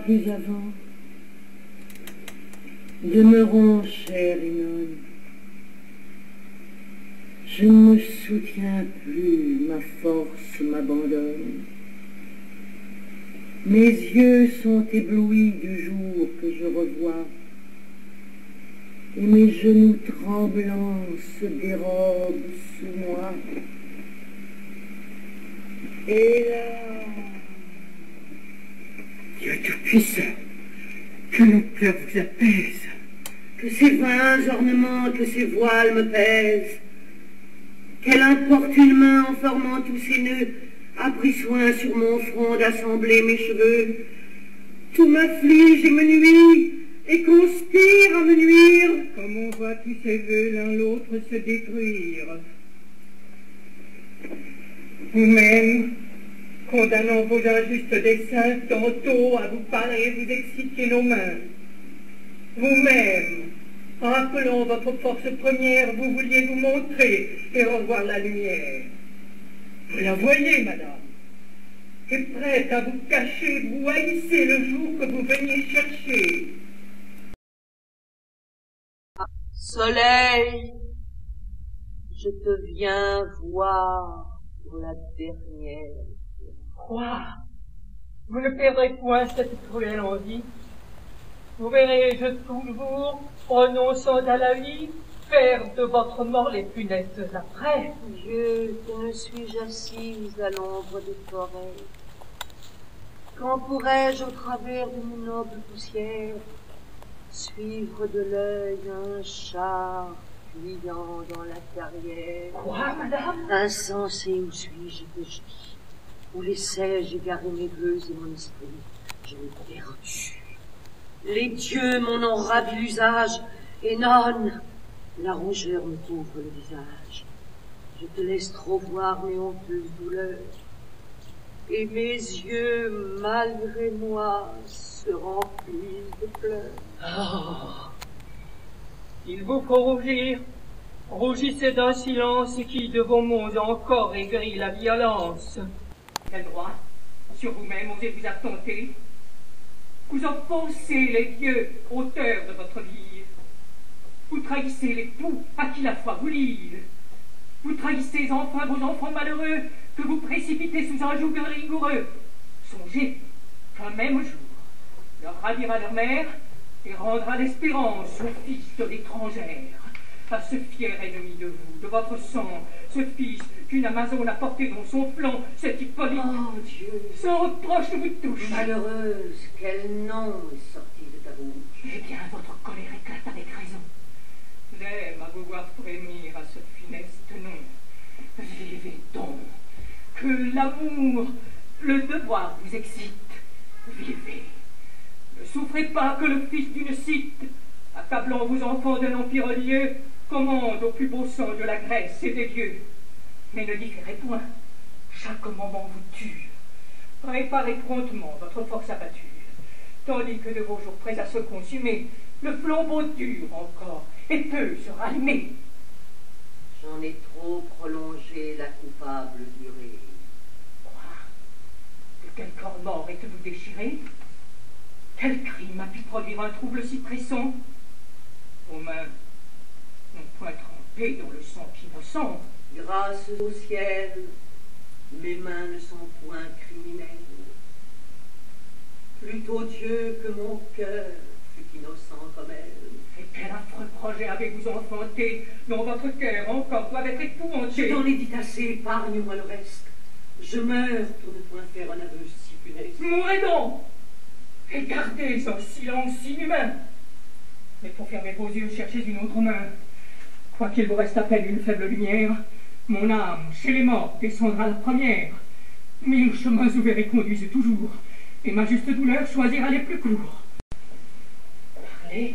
plus avant. Demeurons, chère Hénone. Je ne me soutiens plus, ma force m'abandonne. Mes yeux sont éblouis du jour que je revois, et mes genoux tremblants se dérobent sous moi. Et là, Dieu Tout-Puissant, que nos pleurs vous apaisent, que ces vains ornements, que ces voiles me pèsent. Quelle importune main en formant tous ces nœuds a pris soin sur mon front d'assembler mes cheveux. Tout m'afflige et me nuit, et conspire à me nuire, comme on voit tous ces vœux l'un l'autre se détruire. Vous-même, condamnant vos injustes desseins, tantôt à vous parler, vous excitez nos mains. Vous-même, rappelant votre force première, vous vouliez vous montrer et revoir la lumière. Vous la voyez, madame, et prête à vous cacher, vous haïssez le jour que vous veniez chercher. Soleil, je te viens voir pour la dernière. Quoi? Vous ne perdrez point cette cruelle envie. Vous verrez-je toujours, renonçant à la vie, faire de votre mort les funestes après. Dieu, que ne suis-je assise à l'ombre des forêts? Quand pourrais-je, au travers d'une noble poussière, suivre de l'œil un char fuyant dans la carrière? Quoi, madame? Insensé, où suis-je que je vis? Où laissais-je égarer mes vœux et mon esprit? Je l'ai perdu. Les dieux m'en ont ravi l'usage, et non, la rougeur me couvre le visage. Je te laisse trop voir mes honteuses douleurs, et mes yeux, malgré moi, se remplissent de pleurs. Oh, il vous faut rougir. Rougissez d'un silence qui de vos mots encore aigrit la violence. Quel droit sur vous-même osez-vous attenter? Vous offensez les dieux, auteurs de votre vie. Vous trahissez l'époux à qui la foi vous lie. Vous trahissez enfin vos enfants malheureux que vous précipitez sous un joug rigoureux. Songez qu'un même jour leur ravira leur mère et rendra l'espérance aux fils de l'étrangère, à ce fier ennemi de vous, de votre sang, ce fils qu'une Amazone a porté dans son flanc, cet Hippolyte. Oh Dieu, sans reproche vous touche. malheureuse, quel nom est sorti de ta bouche? Eh bien, votre colère éclate avec raison. J'aime à vous voir frémir à ce funeste nom. Vivez donc, que l'amour, le devoir vous excite. Vivez. Ne souffrez pas que le fils d'une Scythe, accablant vos enfants d'un empire lieu, commande au plus beau sang de la Grèce et des dieux. Mais ne différez point, chaque moment vous tue. Préparez promptement votre force abattue, tandis que de vos jours prêts à se consumer, le flambeau dure encore et peut se rallumer. J'en ai trop prolongé la coupable durée. Quoi? De quel corps mort êtes-vous déchiré? Quel crime a pu produire un trouble si pressant? Vos mains n'ont point trempé dans le sang innocent. Grâce au ciel, mes mains ne sont point criminelles. Plutôt Dieu que mon cœur fut innocent comme elle. Et quel affreux projet avez-vous enfanté, dont votre cœur encore doit être épouvanté? Je t'en ai dit assez, épargne-moi le reste. Je meurs pour ne point faire un aveu si funeste. Mourez donc, et gardez un silence inhumain. Mais pour fermer vos yeux, cherchez une autre main. Quoiqu'il vous reste à peine une faible lumière, mon âme, chez les morts, descendra la première. Mille chemins ouverts y conduisent toujours, et ma juste douleur choisira les plus courts. Parlez,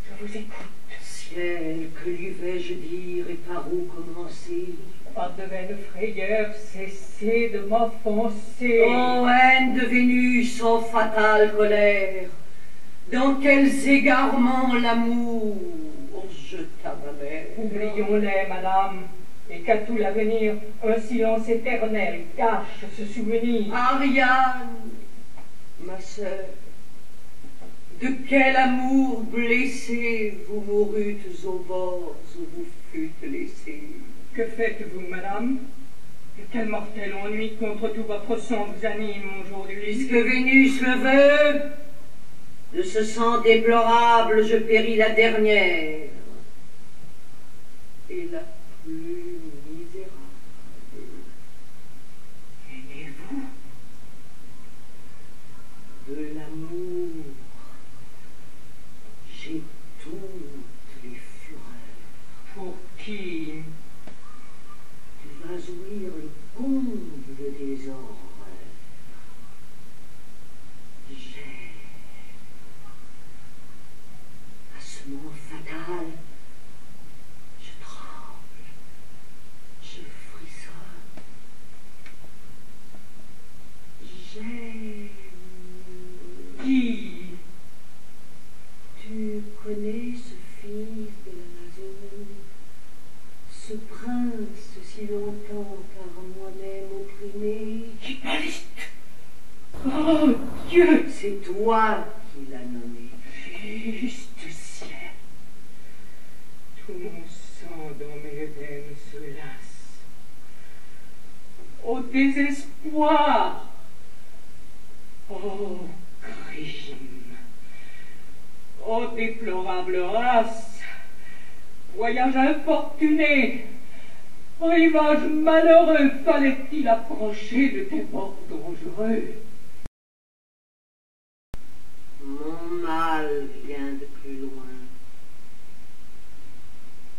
je vous écoute. Ciel, que lui vais-je dire et par où commencer? Par de vaines frayeurs, cessez de m'offenser. Ô haine de Vénus, ô fatale colère, dans quels égarements l'amour jeta ma mère. Oublions-les, madame, et qu'à tout l'avenir, un silence éternel cache ce souvenir. Ariane, Ma sœur, de quel amour blessé vous mourûtes au bord où vous fûtes laissée? Que faites-vous, madame? Et quel mortel ennui contre tout votre sang vous anime aujourd'hui? Puisque Vénus le veut, de ce sang déplorable je péris la dernière et la plus misérable. Aimez-vous? De l'amour, j'ai toutes les fureurs. Pour qui? Tu vas ouïr le comble des horreurs. J'ai, à ce mot fatal, je tremble, je frissonne. J'aime. Qui? Tu connais ce fils de l'Amazonie, ce prince si longtemps par moi-même opprimé? Hippolyte! Oh, Dieu! C'est toi qui l'as nommé. Juste ciel! Tout mon sang dans mes veines se lasse. Au désespoir! Oh, crime! Oh, déplorable race! Voyage infortuné! Rivage malheureux, fallait-il approcher de tes bords dangereux? Mon mal vient de plus loin.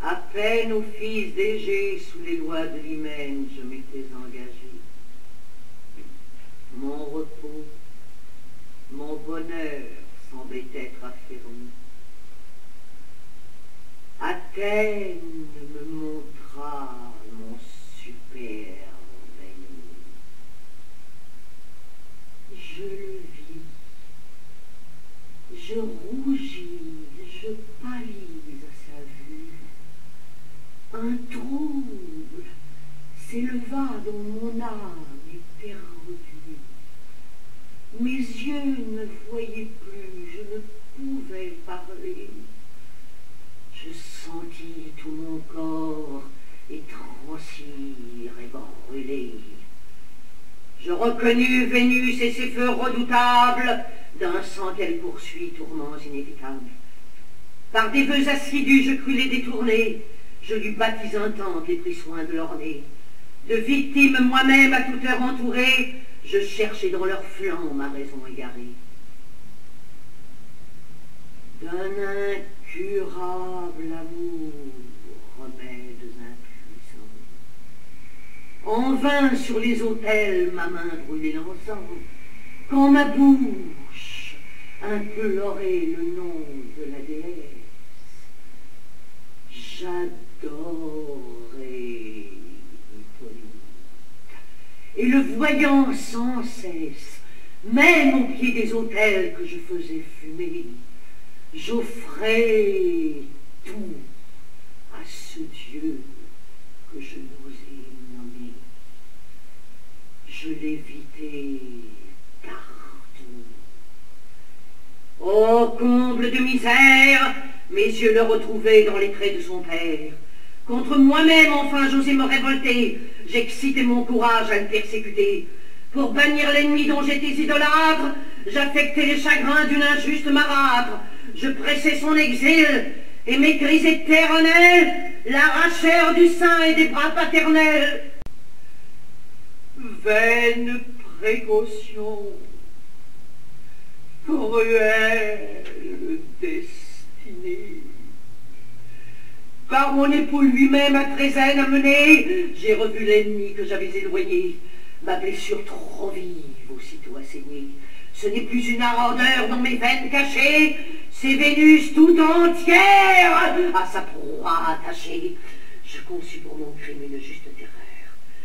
À peine au fils d'Égée, sous les lois de l'hymen, je m'étais engagé. Mon repos, mon bonheur semblait être affermi. Athènes me montra mon superbe ennemi. Je le vis, je rougis, je pâlis à sa vue. Un trouble s'éleva dans mon âme éperdue. Mes yeux ne voyaient plus, je ne pouvais parler. Je sentis tout mon corps étrancir et brûler. Je reconnus Vénus et ses feux redoutables, d'un sang qu'elle poursuit, tourments inévitables. Par des vœux assidus, je crus les détourner. Je lui bâtis un temple et pris soin de l'orner. De victimes moi-même à toute heure entourée, je cherchais dans leurs flancs ma raison égarée. D'un incurable amour, remèdes impuissants. En vain sur les autels ma main brûlait l'encens, quand ma bouche implorait le nom de la déesse. J'adorais Hippolyte, et le voyant sans cesse, même au pied des autels que je faisais fumer, j'offrais tout à ce Dieu que je n'osais nommer. Je l'évitais partout. Ô comble de misère, mes yeux le retrouvaient dans les traits de son père. Contre moi-même, enfin, j'osais me révolter. J'excitais mon courage à le persécuter. Pour bannir l'ennemi dont j'étais idolâtre, j'affectais les chagrins d'une injuste marâtre. Je pressais son exil, et mes cris éternels l'arrachèrent du sein et des bras paternels. Vaine précaution, cruelle destinée. Par mon époux lui-même à Trézène amené, j'ai revu l'ennemi que j'avais éloigné. Ma blessure trop vive aussitôt a saigné. Ce n'est plus une ardeur dans mes veines cachées, c'est Vénus tout entière à sa proie attachée. Je conçus pour mon crime une juste terreur.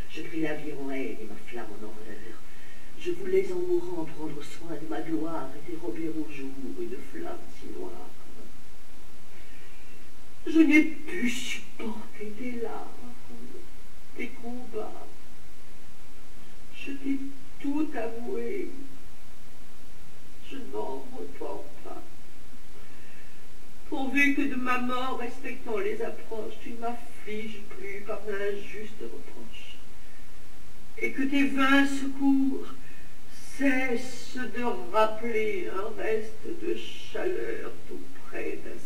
Je pris la vie en haine et ma flamme en horreur. Je voulais en mourant prendre soin de ma gloire et dérober au jour une flamme si noire. Je n'ai pu supporter des larmes, des combats. Je t'ai tout avoué. m'en repens pas. Pourvu que de ma mort, respectant les approches, tu ne m'affliges plus par d'injustes reproches, et que tes vains secours cessent de rappeler un reste de chaleur tout près d'un